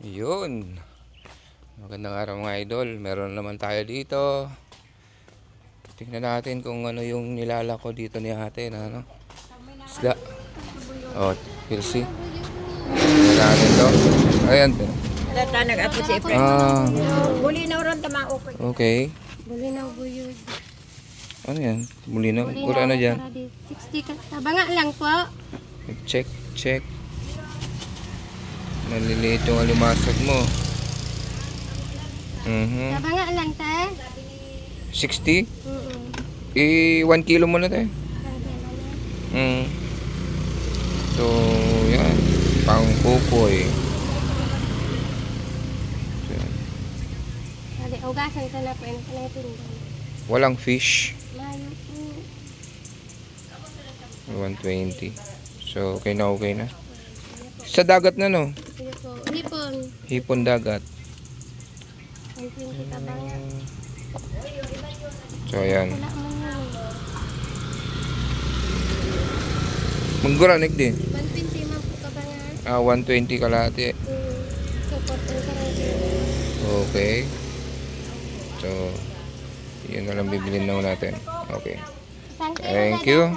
Yun. Magandang araw mga idol. Meron naman tayo dito. Tingnan natin kung ano yung nilalako dito ni ate na ano. Isda. Oh, Pilsi. Tingnan natin to. Ayan to. Data nag-apo si Efren. Bulinaw ron tama okay. Okay. Bulinaw buyod. Ano yan? Bulinaw. Kura ano dyan? 60 ka. Tabanga lang po. Check. Maliliit yung alimasag mo. Tabanga lang te. 60? 1 kilo muna tayo. So, yan. Pang kukoy. Dali, ugasan ka na po. Ano ka na itindan? Walang fish. Mayo po. 120. So, okay na. Sa dagat na, no? Sige po. Hipon. Hipon dagat. 120 tabanga. So, ayan. Wala man yun. Mangguranik din. 120 man po tabanga. 120 kalahati. Support ang sarang. Okay. So, yun na lang bibilin na natin. Okay. Thank you.